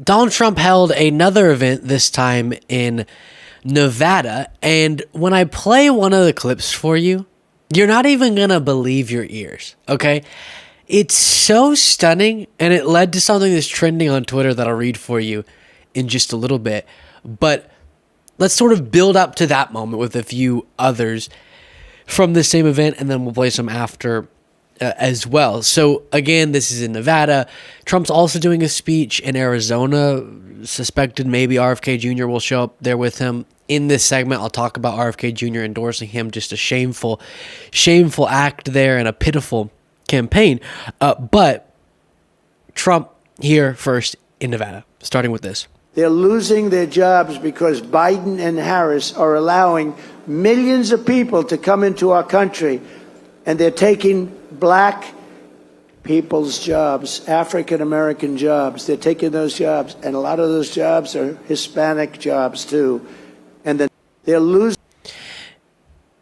Donald Trump held another event, this time in Nevada, and when I play one of the clips for you, you're not even gonna believe your ears, okay? It's so stunning, and it led to something that's trending on Twitter that I'll read for you in just a little bit. But let's sort of build up to that moment with a few others from the same event, and then we'll play some after as well. So again, this is in Nevada. Trump's also doing a speech in Arizona. Suspected maybe RFK Jr. will show up there with him. In this segment, I'll talk about RFK Jr. endorsing him. Just a shameful act there and a pitiful campaign. But Trump here first in Nevada, starting with this. They're losing their jobs because Biden and Harris are allowing millions of people to come into our country, and they're taking black people's jobs, African-American jobs. They're taking those jobs, and a lot of those jobs are Hispanic jobs too. And then they're losing.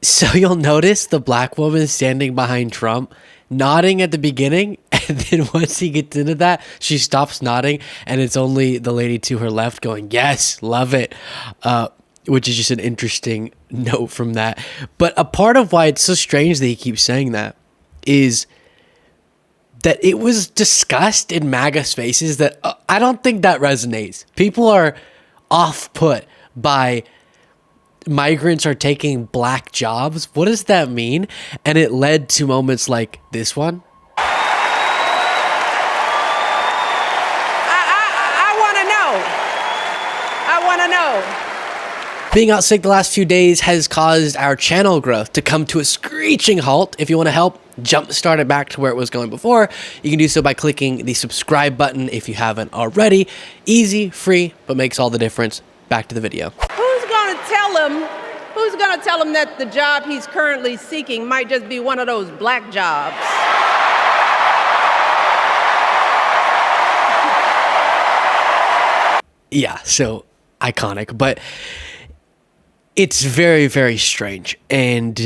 So you'll notice the black woman standing behind Trump, nodding at the beginning, and then once he gets into that, she stops nodding, and it's only the lady to her left going, yes, love it, which is just an interesting note from that. But a part of why it's so strange that he keeps saying that is that it was discussed in MAGA spaces that I don't think that resonates. People are off-put by migrants are taking black jobs. What does that mean? And it led to moments like this one. I want to know. Being out sick the last few days has caused our channel growth to come to a screeching halt. If you want to help jumpstart it back to where it was going before, you can do so by clicking the subscribe button if you haven't already. Easy, free, but makes all the difference. Back to the video. Who's going to tell him that the job he's currently seeking might just be one of those black jobs? Yeah, so iconic, but it's very, very strange, and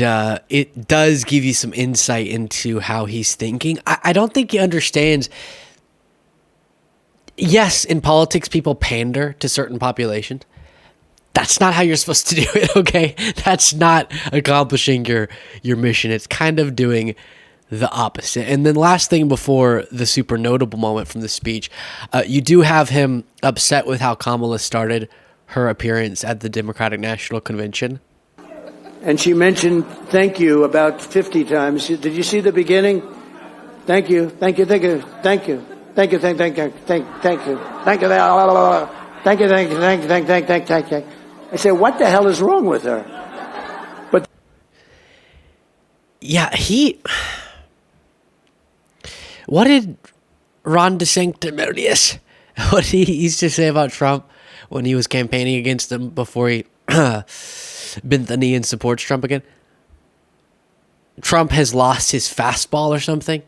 it does give you some insight into how he's thinking. I don't think he understands. Yes, in politics, people pander to certain populations. That's not how you're supposed to do it, okay? That's not accomplishing your mission. It's kind of doing the opposite. And then last thing before the super notable moment from the speech, you do have him upset with how Kamala started her appearance at the Democratic National Convention. And she mentioned thank you about 50 times. Did you see the beginning? Thank you, thank you, thank you, thank you, thank you, thank you, thank you, thank you, thank you, thank you, thank you, thank you, thank you. I said, what the hell is wrong with her? But yeah, what did Ron DeSanctimonious, what he used to say about Trump when he was campaigning against him before he bent the knee and supports Trump again? Trump has lost his fastball or something.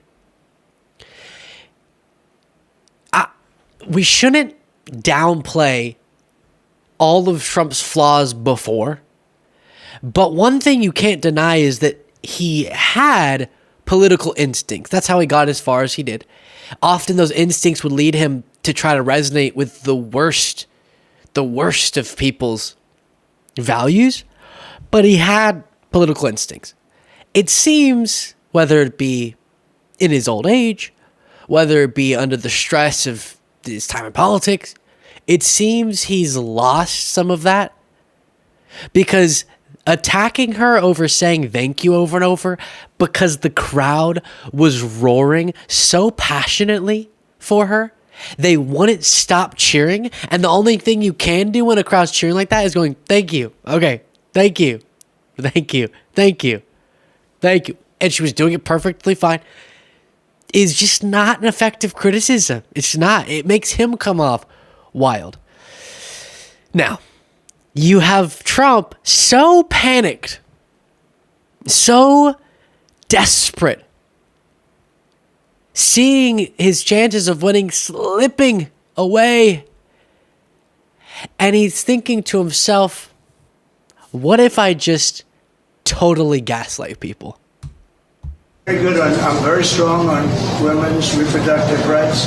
We shouldn't downplay all of Trump's flaws before, but one thing you can't deny is that he had political instincts. That's how he got as far as he did. Often those instincts would lead him to try to resonate with the worst of people's values, but he had political instincts. It seems, whether it be in his old age, whether it be under the stress of his time in politics, it seems he's lost some of that, because attacking her over saying thank you over and over because the crowd was roaring so passionately for her, they wouldn't stop cheering, and the only thing you can do when a crowd's cheering like that is going, thank you, okay, thank you, thank you, thank you, thank you, and she was doing it perfectly fine, is just not an effective criticism. It's not. It makes him come off wild. Now, you have Trump so panicked, so desperate, seeing his chances of winning slipping away, and he's thinking to himself, what if I just totally gaslight people? very good on, I'm very strong on women's reproductive rights.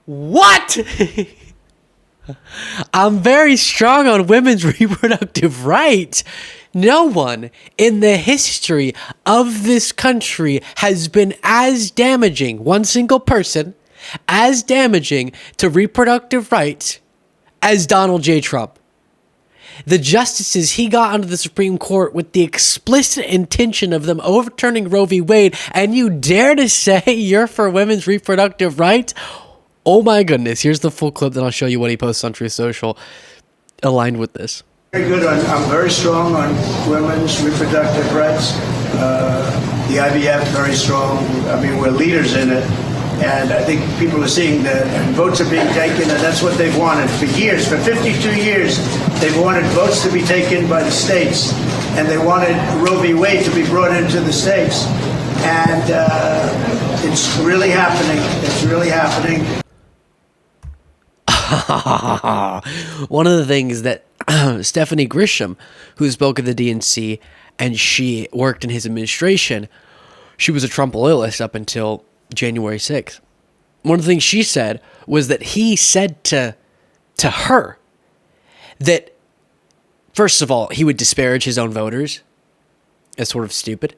What? I'm very strong on women's reproductive rights. No one in the history of this country has been as damaging, one single person, as damaging to reproductive rights as Donald J. Trump. The justices he got onto the Supreme Court with the explicit intention of them overturning Roe v. Wade, and you dare to say you're for women's reproductive rights? Oh my goodness, here's the full clip, then I'll show you what he posts on Truth Social aligned with this. Very good. I'm very strong on women's reproductive rights. The IVF, very strong. I mean, we're leaders in it. And I think people are seeing that, and votes are being taken, and that's what they've wanted for years. For 52 years, they've wanted votes to be taken by the states, and they wanted Roe v. Wade to be brought into the states. And it's really happening. It's really happening. One of the things that Stephanie Grisham, who spoke at the DNC, and she worked in his administration, she was a Trump loyalist up until January 6th. One of the things she said was that he said to her that, first of all, he would disparage his own voters as sort of stupid,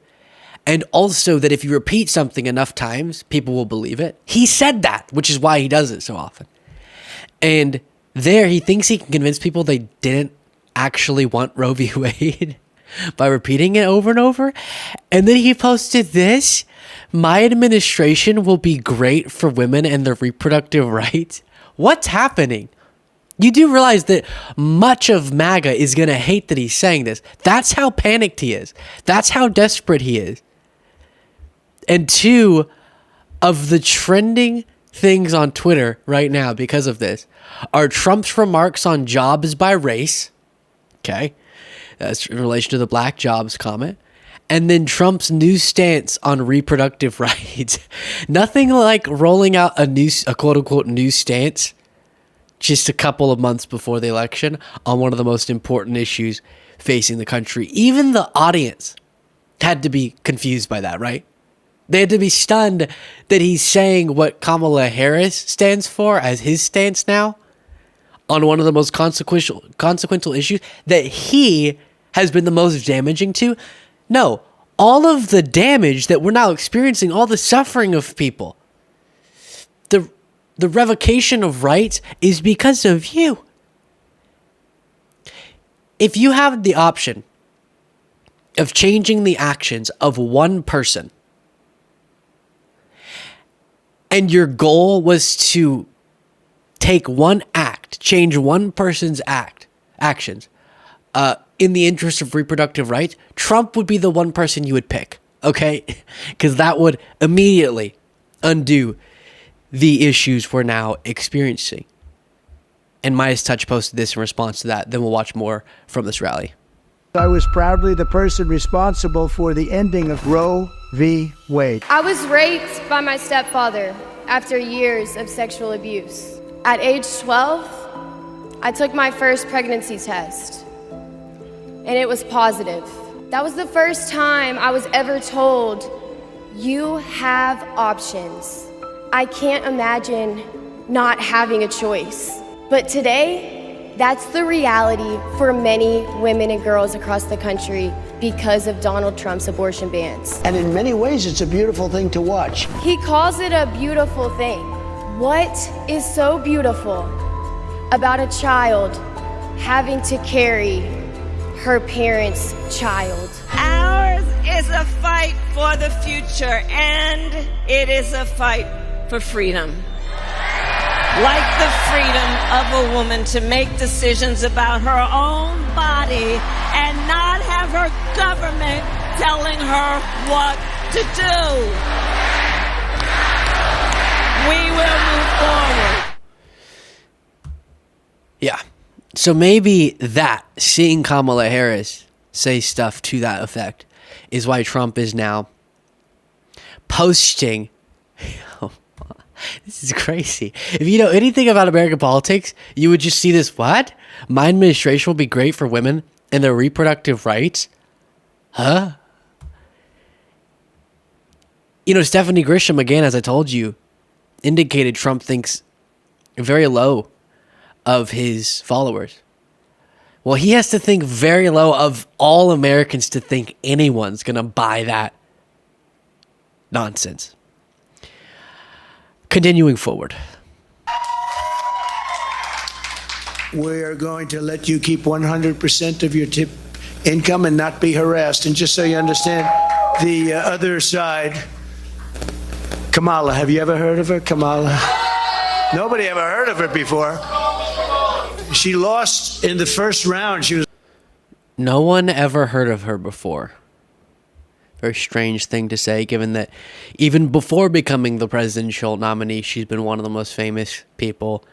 and also that if you repeat something enough times, people will believe it. He said that, which is why he does it so often. And there, he thinks he can convince people they didn't actually want Roe v. Wade by repeating it over and over. And then he posted this: my administration will be great for women and their reproductive rights. What's happening? You do realize that much of MAGA is going to hate that he's saying this. That's how panicked he is. That's how desperate he is. And two of the trending things on Twitter right now because of this are Trump's remarks on jobs by race. Okay. That's in relation to the black jobs comment. And then Trump's new stance on reproductive rights. Nothing like rolling out a quote unquote new stance just a couple of months before the election on one of the most important issues facing the country. Even the audience had to be confused by that, right? They had to be stunned that he's saying what Kamala Harris stands for as his stance now on one of the most consequential issues that he has been the most damaging to. No, all of the damage that we're now experiencing, all the suffering of people, the revocation of rights is because of you. If you have the option of changing the actions of one person, and your goal was to take one act, change one person's actions, in the interest of reproductive rights, Trump would be the one person you would pick, okay? Because that would immediately undo the issues we're now experiencing. And Midas Touch posted this in response to that. Then we'll watch more from this rally. I was proudly the person responsible for the ending of Roe v. Wade. I was raped by my stepfather after years of sexual abuse. At age 12, I took my first pregnancy test, and it was positive. That was the first time I was ever told, you have options. I can't imagine not having a choice. But today, that's the reality for many women and girls across the country because of Donald Trump's abortion bans. And in many ways, it's a beautiful thing to watch. He calls it a beautiful thing. What is so beautiful about a child having to carry her parents' child? Ours is a fight for the future, and it is a fight for freedom. Like the freedom of a woman to make decisions about her own body and not have her government telling her what to do. We will move forward. Yeah. So maybe that, seeing Kamala Harris say stuff to that effect, is why Trump is now posting. This is crazy. If you know anything about American politics, you would just see this. What? My administration will be great for women and their reproductive rights? Huh? You know, Stephanie Grisham, again, as I told you, indicated Trump thinks very low of his followers. Well, he has to think very low of all Americans to think anyone's going to buy that nonsense. Continuing forward. We are going to let you keep 100% of your tip income and not be harassed. And just so you understand, the other side, Kamala, have you ever heard of her? Kamala? Nobody ever heard of her before. She lost in the first round. No one ever heard of her before. Very strange thing to say, given that even before becoming the presidential nominee, she's been one of the most famous people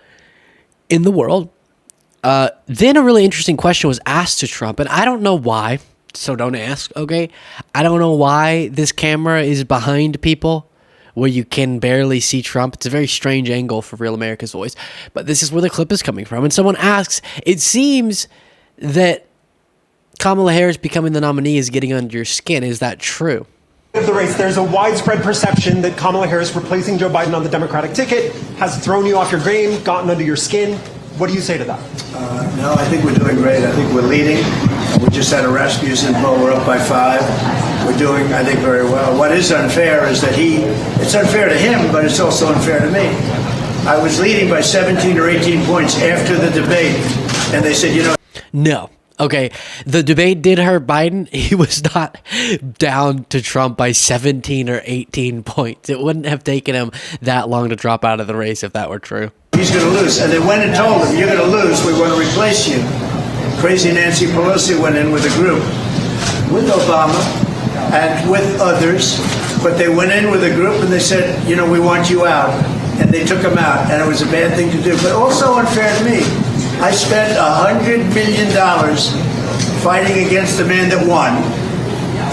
in the world. Then a really interesting question was asked to Trump, and I don't know why, so don't ask, okay? I don't know why this camera is behind people where you can barely see Trump. It's a very strange angle for Real America's Voice, but this is where the clip is coming from. And someone asks, it seems that Kamala Harris becoming the nominee is getting under your skin. Is that true? Of the race, there's a widespread perception that Kamala Harris replacing Joe Biden on the Democratic ticket has thrown you off your game, gotten under your skin. What do you say to that? No, I think we're doing great. I think we're leading. We just had a Rasmussen poll. We're up by 5. We're doing, I think, very well. What is unfair is that it's unfair to him, but it's also unfair to me. I was leading by 17 or 18 points after the debate, and they said, No. Okay, the debate did hurt Biden. He was not down to Trump by 17 or 18 points. It wouldn't have taken him that long to drop out of the race if that were true. He's going to lose. And they went and told him, you're going to lose. We want to replace you. Crazy Nancy Pelosi went in with a group, with Obama and with others. But they went in with a group and they said, we want you out. And they took him out. And it was a bad thing to do. But also unfair to me. I spent $100 million fighting against the man that won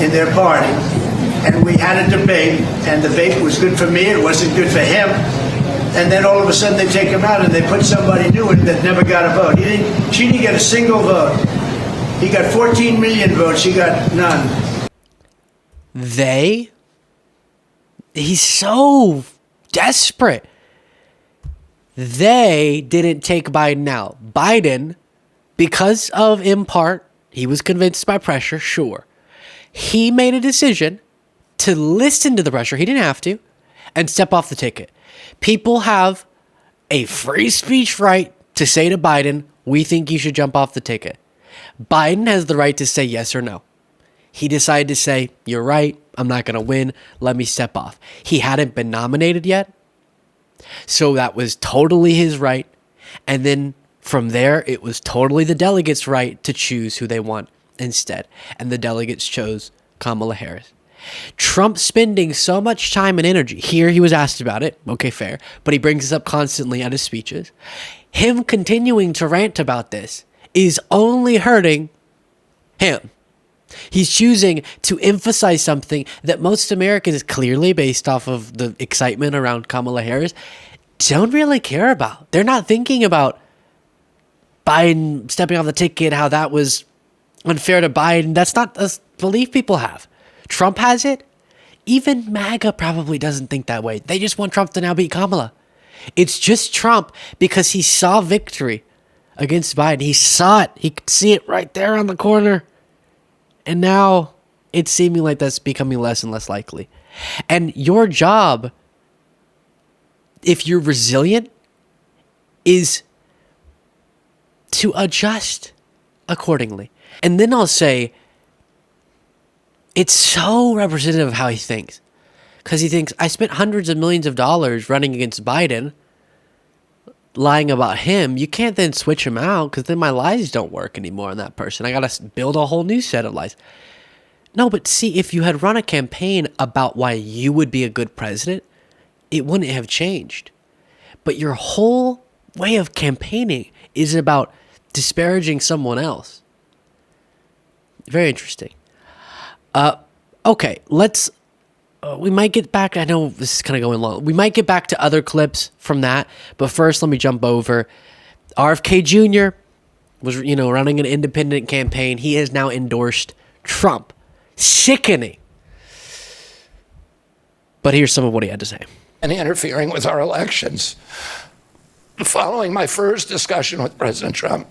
in their party. And we had a debate. And the debate was good for me. It wasn't good for him. And then all of a sudden they take him out and they put somebody new in that never got a vote. She didn't get a single vote. He got 14 million votes. She got none. He's so desperate. They didn't take Biden out. Biden, because of, in part, he was convinced by pressure, sure. He made a decision to listen to the pressure. He didn't have to. And step off the ticket. People have a free speech right to say to Biden, we think you should jump off the ticket. Biden has the right to say yes or no. He decided to say, you're right, I'm not going to win, let me step off. He hadn't been nominated yet, so that was totally his right. And then from there, it was totally the delegates' right to choose who they want instead. And the delegates chose Kamala Harris. Trump spending so much time and energy. Here he was asked about it. Okay, fair. But he brings this up constantly at his speeches. Him continuing to rant about this is only hurting him. He's choosing to emphasize something that most Americans, clearly based off of the excitement around Kamala Harris, don't really care about. They're not thinking about Biden stepping off the ticket, how that was unfair to Biden. That's not a belief people have. Trump has it. Even MAGA probably doesn't think that way. They just want Trump to now beat Kamala. It's just Trump because he saw victory against Biden. He saw it. He could see it right there on the corner. And now it's seeming like that's becoming less and less likely. And your job, if you're resilient, is to adjust accordingly. And then I'll say, it's so representative of how he thinks. Because he thinks, I spent hundreds of millions of dollars running against Biden, lying about him. You can't then switch him out because then my lies don't work anymore on that person. I got to build a whole new set of lies. No, but see, if you had run a campaign about why you would be a good president, it wouldn't have changed. But your whole way of campaigning is about disparaging someone else. Very interesting. Okay, let's, we might get back, I know this is kind of going long. We might get back to other clips from that, but first let me jump over. RFK Jr. was, running an independent campaign. He has now endorsed Trump. Sickening. But here's some of what he had to say. And interfering with our elections. Following my first discussion with President Trump,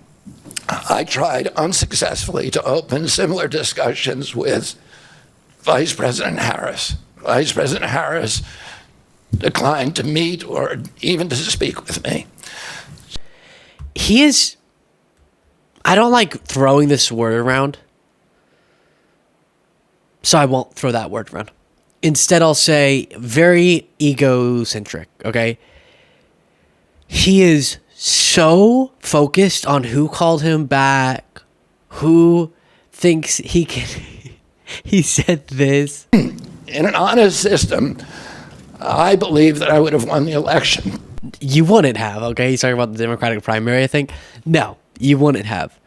I tried unsuccessfully to open similar discussions with Vice President Harris. Vice President Harris declined to meet or even to speak with me. He is, I don't like throwing this word around, so I won't throw that word around. Instead, I'll say very egocentric, okay? He is so focused on who called him back, who thinks he can. He said this. In an honest system, I believe that I would have won the election. You wouldn't have, okay? He's talking about the Democratic primary, I think. No, you wouldn't have.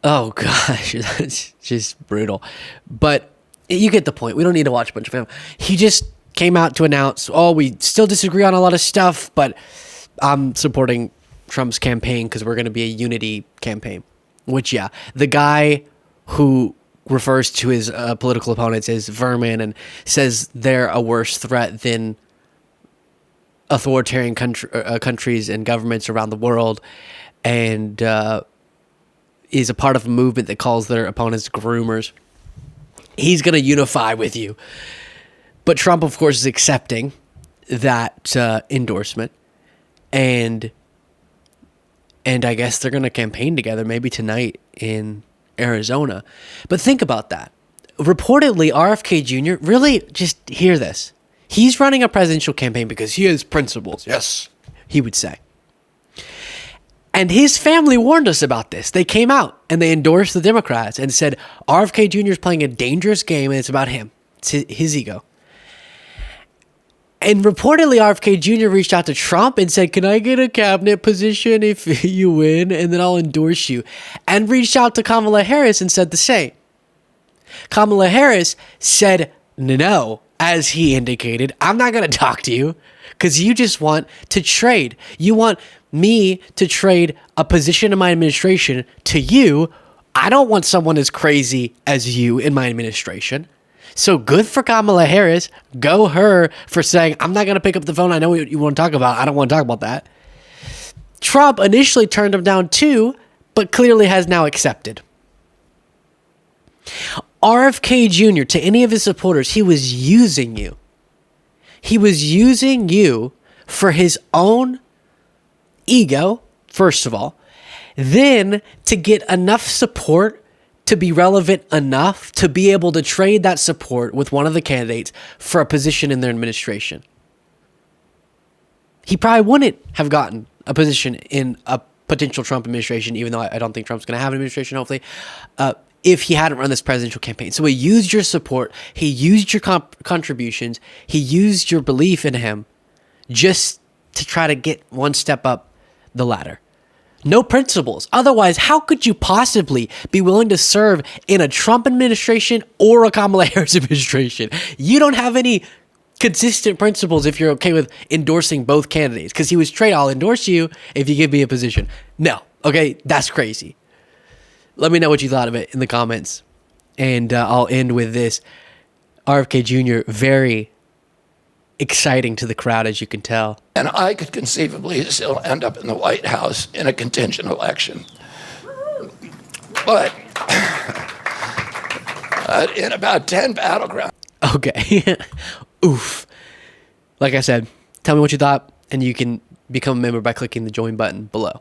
Oh, gosh, that's just brutal. But you get the point. We don't need to watch a bunch of him. He just came out to announce, oh, we still disagree on a lot of stuff, but I'm supporting Trump's campaign because we're going to be a unity campaign. Which, yeah, the guy who refers to his political opponents as vermin and says they're a worse threat than authoritarian countries and governments around the world, and is a part of a movement that calls their opponents groomers. He's going to unify with you. But Trump, of course, is accepting that endorsement. And I guess they're going to campaign together maybe tonight in Arizona. But think about that. Reportedly, RFK Jr., really, just hear this. He's running a presidential campaign because he has principles. Yes, he would say. And his family warned us about this. They came out and they endorsed the Democrats and said RFK Jr. is playing a dangerous game and it's about him. It's his ego. And reportedly, RFK Jr. reached out to Trump and said, can I get a cabinet position if you win? And then I'll endorse you. And reached out to Kamala Harris and said the same. Kamala Harris said no, as he indicated. I'm not going to talk to you because you just want to trade. You want me to trade a position in my administration to you. I don't want someone as crazy as you in my administration. So good for Kamala Harris. Go her for saying, I'm not going to pick up the phone. I know what you want to talk about. I don't want to talk about that. Trump initially turned him down too, but clearly has now accepted. RFK Jr., to any of his supporters, he was using you. He was using you for his own ego, first of all, then to get enough support to be relevant enough to be able to trade that support with one of the candidates for a position in their administration. He probably wouldn't have gotten a position in a potential Trump administration, even though I don't think Trump's going to have an administration, hopefully, if he hadn't run this presidential campaign. So he used your support. He used your contributions. He used your belief in him just to try to get one step up the ladder. No principles. Otherwise, how could you possibly be willing to serve in a Trump administration or a Kamala Harris administration? You don't have any consistent principles if you're okay with endorsing both candidates. Because he was straight, I'll endorse you if you give me a position. No. Okay, that's crazy. Let me know what you thought of it in the comments. And I'll end with this. RFK Jr., very exciting to the crowd, as you can tell. And I could conceivably still end up in the White House in a contingent election. But in about 10 battlegrounds. Okay. Oof. Like I said, tell me what you thought, and you can become a member by clicking the join button below.